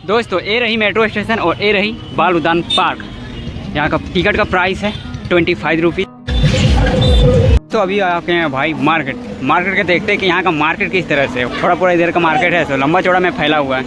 दोस्तों ये रही मेट्रो स्टेशन और ये रही बाल उद्यान पार्क। यहाँ का टिकट का प्राइस है 25 रुपीज़। तो अभी आके हैं भाई मार्केट के देखते हैं कि यहाँ का मार्केट किस तरह से पूरा इधर का मार्केट है, तो लंबा चौड़ा में फैला हुआ है।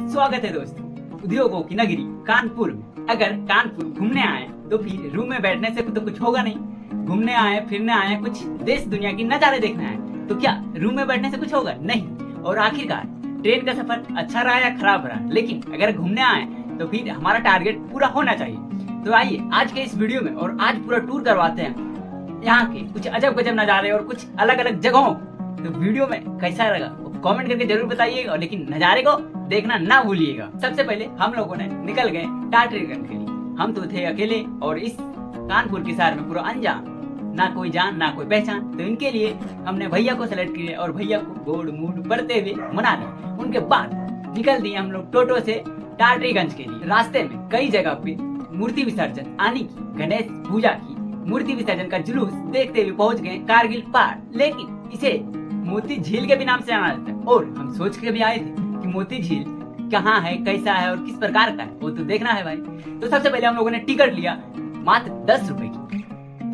स्वागत है दोस्तों उद्योगों की नगरी कानपुर में। अगर कानपुर घूमने आए तो फिर रूम में बैठने से तो कुछ होगा नहीं। घूमने आए फिरने आए, कुछ देश दुनिया की नज़ारे देखने आए, तो क्या रूम में बैठने से कुछ होगा नहीं। और आखिरकार ट्रेन का सफर अच्छा रहा या खराब रहा, लेकिन अगर घूमने आए तो फिर हमारा टारगेट पूरा होना चाहिए। तो आइए आज के इस वीडियो में और आज पूरा टूर करवाते हैं यहाँ के कुछ अजब गजब नज़ारे और कुछ अलग अलग जगहों। तो वीडियो में कैसा लगा कमेंट करके जरूर बताइएगा, और लेकिन नज़ारे को देखना ना भूलिएगा। सबसे पहले हम लोगों ने निकल गए टाटरीगंज के लिए। हम तो थे अकेले और इस कानपुर के शहर में पूरा अनजान, ना कोई जान ना कोई पहचान। तो इनके लिए हमने भैया को सेलेक्ट किया और भैया को गोड मूड पढ़ते हुए मना लिया। उनके बाद निकल दिए हम लोग टोटो से टाटरीगंज के लिए। रास्ते में कई जगह पे मूर्ति विसर्जन आने की, गणेश पूजा की मूर्ति विसर्जन का जुलूस देखते हुए पहुंच गए कारगिल पार। लेकिन इसे मोती झील के भी नाम से जाना जाता है, और हम सोच के भी आए थे कि मोती झील कहाँ है, कैसा है और किस प्रकार का है, वो तो देखना है भाई। तो सबसे पहले हम लोगों ने टिकट लिया मात्र 10 रुपए की।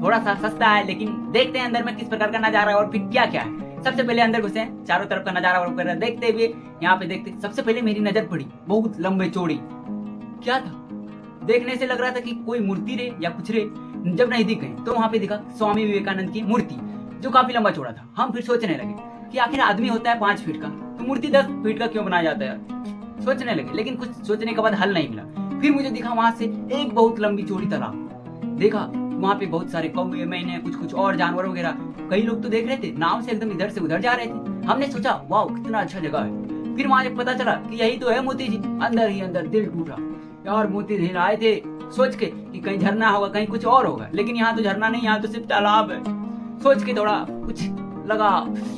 थोड़ा सा सस्ता है, लेकिन देखते हैं अंदर में किस प्रकार का नजारा है और फिर क्या क्या है। सबसे पहले अंदर घुसे, चारों तरफ का नजारा वगैरह देखते हुए यहाँ पे देखते। सबसे पहले मेरी नजर पड़ी बहुत लंबे चौड़ी, क्या था देखने से लग रहा था कि कोई मूर्ति रे या कुछ रे। जब नजदीक गए तो वहाँ पे दिखा स्वामी विवेकानंद की मूर्ति, जो काफी लंबा चौड़ा था। हम फिर सोचने लगे कि आखिर आदमी होता है 5 फीट का, तो मूर्ति 10 फीट का क्यों बनाया जाता है यार। सोचने लगे, लेकिन कुछ सोचने के बाद हल नहीं मिला। फिर मुझे दिखा वहां से एक बहुत लंबी चौड़ी तालाब। देखा वहाँ पे बहुत सारे कौवे, मैने कुछ और जानवर वगैरह। कई लोग तो देख रहे थे, नाव से एकदम इधर से उधर जा रहे थे। हमने सोचा वाह कितना अच्छा जगह है। फिर वहां पता चला कि यही तो है मोती झील। अंदर ही अंदर दिल टूटा यार। मोती झील आए थे सोच के कि कहीं झरना होगा, कहीं कुछ और होगा, लेकिन यहाँ तो झरना नहीं, यहाँ तो सिर्फ तालाब है। सोच के थोड़ा कुछ लगा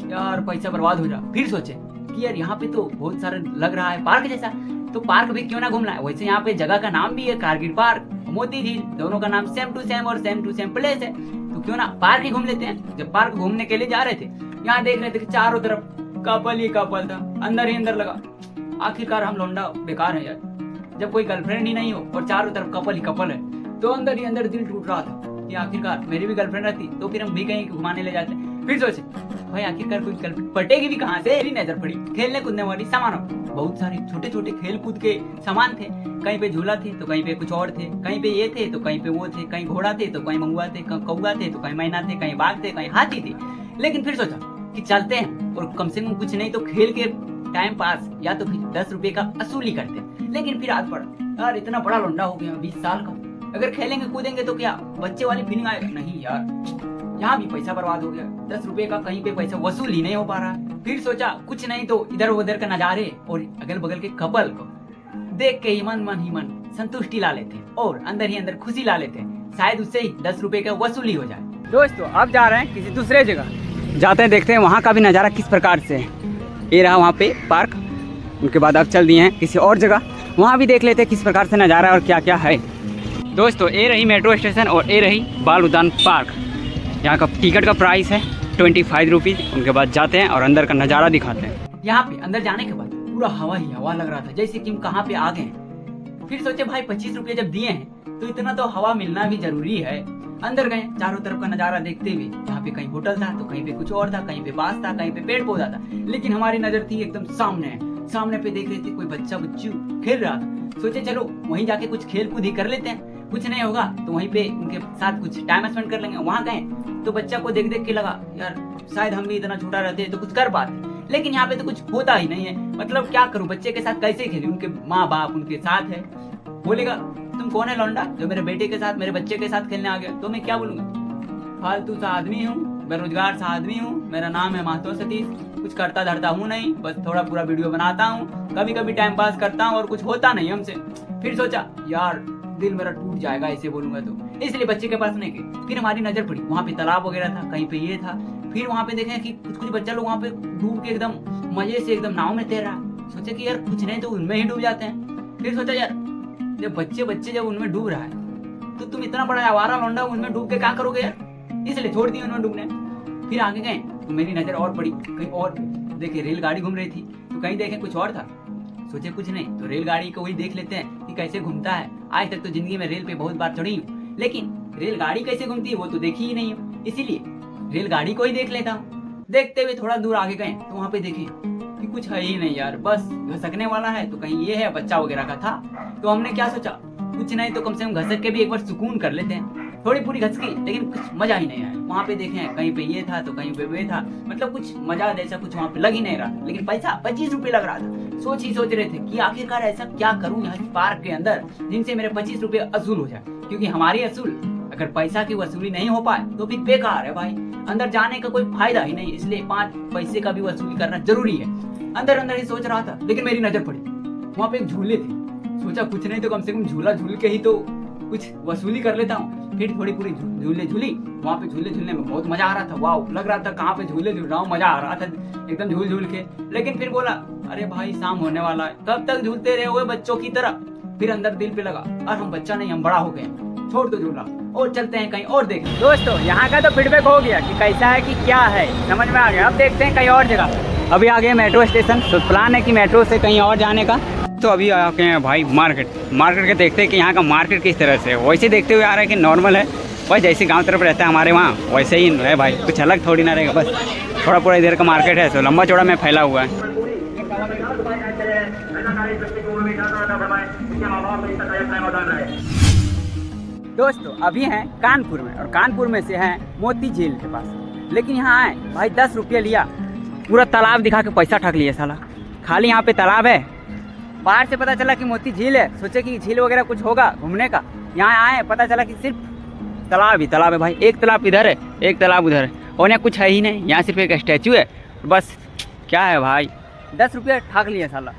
यार पैसा बर्बाद हो जाए। फिर सोचे कि यार यहाँ पे तो बहुत सारे लग रहा है पार्क जैसा, तो पार्क भी क्यों ना घूमना है। वैसे यहाँ पे जगह का नाम भी है कारगिल पार्क, मोती झील, दोनों का नाम सेम टू सेम और सेम टू सेम प्लेस है, तो क्यों ना पार्क ही घूम लेते हैं। जब पार्क घूमने के लिए जा रहे थे, यहाँ देख रहे थे कि चारों तरफ कपल ही कपल था, अंदर ही अंदर लगा। आखिरकार हम लौंडा बेकार है यार, जब कोई गर्लफ्रेंड ही नहीं हो और चारों तरफ कपल ही कपल है, तो अंदर ही अंदर दिल टूट रहा था कि आखिरकार मेरी भी गर्लफ्रेंड रहती तो फिर हम भी कहीं घुमाने ले जाते। फिर सोचे भाई आखिरकार कोई गर्लफ्रेंड पटेगी भी कहाँ से। मेरी नजर पड़ी खेलने कूदने वाली सामानों, बहुत सारे छोटे छोटे खेल कूद के सामान थे। कहीं पे झूला थे तो कहीं पे कुछ और थे, कहीं पे ये थे तो कहीं पे वो थे, कहीं घोड़ा थे तो कहीं मंगुआ थे, कौआ थे तो कहीं मैना थे, कहीं बाघ थे, कहीं हाथी थे। लेकिन फिर सोचा कि चलते हैं और कम से कम कुछ नहीं तो खेल के टाइम पास, या तो फिर 10 रुपए का वसूली करते हैं। लेकिन फिर याद पड़ा यार इतना बड़ा लौंडा हो गया 20 साल का, अगर खेलेंगे कूदेंगे तो क्या बच्चे वाली फीलिंग आएगा। नहीं यार, यहाँ भी पैसा बर्बाद हो गया। 10 रुपए का कहीं पे पैसा वसूल ही नहीं हो पा रहा है। फिर सोचा कुछ नहीं तो इधर उधर का नजारे और अगल बगल के कपल को देख के ही मन संतुष्टि ला लेते हैं और अंदर ही अंदर खुशी ला लेते हैं। शायद उससे ही 10 रुपए का वसूली हो जाए। दोस्तों अब जा रहे हैं किसी दूसरे जगह, जाते हैं देखते हैं वहाँ का भी नज़ारा किस प्रकार से है। ये रहा वहाँ पे पार्क। उनके बाद अब चल दिए हैं किसी और जगह, वहाँ भी देख लेते हैं किस प्रकार से नज़ारा और क्या क्या है। दोस्तों ये रही मेट्रो स्टेशन और ये रही बाल उद्यान पार्क। यहाँ का टिकट का प्राइस है 25 रुपीज़। उनके बाद जाते हैं और अंदर का नज़ारा दिखाते हैं। यहाँ पे अंदर जाने के बाद पूरा हवा ही हवा लग रहा था, जैसे कि हम कहाँ पे आ गए। फिर सोचे भाई 25 रुपये जब दिए हैं तो इतना तो हवा मिलना भी जरूरी है। अंदर गए, चारों तरफ का नज़ारा देखते हुए। यहाँ पे कहीं होटल था तो कहीं पे कुछ और था, कहीं पे बास था, कहीं पे पेड़ पौधा था, लेकिन हमारी नज़र थी एकदम सामने पे देख रहे थे कोई बच्चा बच्चू खेल रहा था। सोचे चलो वहीं जाके कुछ खेल कूद ही कर लेते हैं, कुछ नहीं होगा तो वहीं पे उनके साथ कुछ टाइम स्पेंड कर लेंगे। वहाँ गए तो बच्चा को देख देख के लगा यार शायद हम भी इतना छोटा रहते तो कुछ कर पाते, लेकिन यहाँ पे तो कुछ होता ही नहीं है। मतलब क्या करूँ, बच्चे के साथ कैसे खेले, उनके माँ बाप उनके साथ है। बोलेगा तुम कौन है लौंडा जो मेरे बेटे के साथ मेरे बच्चे के साथ खेलने आ गया, तो मैं क्या बोलूंगा, फालतू सा आदमी हूँ, बेरोजगार सा आदमी हूँ, मेरा नाम है महतो सतीश, कुछ करता धरता हूँ नहीं, बस थोड़ा पूरा वीडियो बनाता हूँ, कभी कभी टाइम पास करता हूँ और कुछ होता नहीं हमसे। फिर सोचा यार दिल मेरा टूट जाएगा ऐसे बोलूंगा तो, इसलिए बच्चे के पास नहीं गए। फिर हमारी नजर पड़ी वहाँ पे तालाब वगैरह था, कहीं पे ये था। फिर वहाँ पे देखे कि कुछ बच्चा लोग वहाँ पे डूब के एकदम मजे से एकदम नाव में तैर रहा। सोचे कि यार कुछ नहीं तो उनमें ही डूब जाते हैं। फिर सोचा यार जब बच्चे जब उनमें डूब रहा है तो तुम इतना बड़ा आवारा लौंडा उनमें डूब के क्या करोगे यार, इसलिए छोड़ दिए उनमें डूबने। फिर आगे गए तो मेरी नजर और पड़ी कहीं और पे। देखे रेलगाड़ी घूम रही थी, तो कहीं देखे कुछ और था। सोचे कुछ नहीं तो रेलगाड़ी को वही देख लेते हैं कि कैसे घूमता है। आज तक तो जिंदगी में रेल पे बहुत बार चढ़ी हूँ, लेकिन रेलगाड़ी कैसे घूमती है वो तो देखी ही नहीं हूँ, इसीलिए रेलगाड़ी को ही देख लेता हूँ। देखते हुए थोड़ा दूर आगे गए तो वहाँ पे देखे कि कुछ है ही नहीं यार, बस घसकने वाला है तो कहीं ये है बच्चा वगैरह का था। तो हमने क्या सोचा, कुछ नहीं तो कम से कम घसक के भी एक बार सुकून कर लेते हैं। थोड़ी पूरी घसकी, लेकिन कुछ मजा ही नहीं आया। वहाँ पे देखे कहीं पे ये था तो कहीं पे वे था, मतलब कुछ मजा जैसा कुछ वहाँ पे लग ही नहीं रहा। लेकिन पैसा 25 रुपए लग रहा था। सोच रहे थे कि आखिरकार ऐसा क्या करूँ यहाँ पार्क के अंदर जिनसे मेरे 25 रुपए असूल हो जाए, क्योंकि हमारी असूल अगर पैसा की वसूली नहीं हो पाए तो फिर बेकार है भाई, अंदर जाने का कोई फायदा ही नहीं। इसलिए 5 पैसे का भी वसूली करना जरूरी है। अंदर अंदर ही सोच रहा था, लेकिन मेरी नजर पड़ी वहाँ पे एक झूले थे। सोचा कुछ नहीं तो कम से कम झूला झूल के ही तो कुछ वसूली कर लेता हूँ। फिर थोड़ी पूरी झूले झूली। वहाँ पे झूले झूलने में बहुत मजा आ रहा था। वाह, लग रहा था कहाँ पे झूले झूल रहा हूँ, मजा आ रहा था एकदम झूल झूल के। लेकिन फिर बोला अरे भाई शाम होने वाला है, कब तक झूलते रहे हुए बच्चों की तरह। फिर अंदर दिल पे लगा और हम बच्चा नहीं, हम बड़ा हो गए, छोड़ दो झूला और चलते हैं कहीं और देखें। दोस्तों यहाँ का तो फीडबैक हो गया कि कैसा है कि क्या है, समझ में आ गया। अब देखते हैं कहीं और जगह। अभी आ गए मेट्रो स्टेशन, तो प्लान है कि मेट्रो से कहीं और जाने का। तो अभी आ गए हैं भाई मार्केट के देखते हैं कि यहाँ का मार्केट किस तरह से है। वैसे देखते हुए आ रहा है कि नॉर्मल है, बस जैसे गांव तरफ रहता है हमारे वहाँ वैसे ही है भाई, कुछ अलग थोड़ी ना रहेगा। बस थोड़ा पूरा इधर का मार्केट है तो लंबा चौड़ा में फैला हुआ है। दोस्तों अभी हैं कानपुर में, और कानपुर में से हैं मोती झील के पास। लेकिन यहाँ आए भाई 10 रुपये लिया, पूरा तालाब दिखा के पैसा ठग लिया साला। खाली यहाँ पे तालाब है, बाहर से पता चला कि मोती झील है। सोचे कि झील वगैरह कुछ होगा घूमने का, यहाँ आए पता चला कि सिर्फ तालाब ही तालाब है भाई। एक तालाब इधर है, एक तालाब उधर है, और यहाँ कुछ है ही नहीं। यहाँ सिर्फ एक स्टैचू है बस। क्या है भाई, 10 रुपये ठग लिया साला।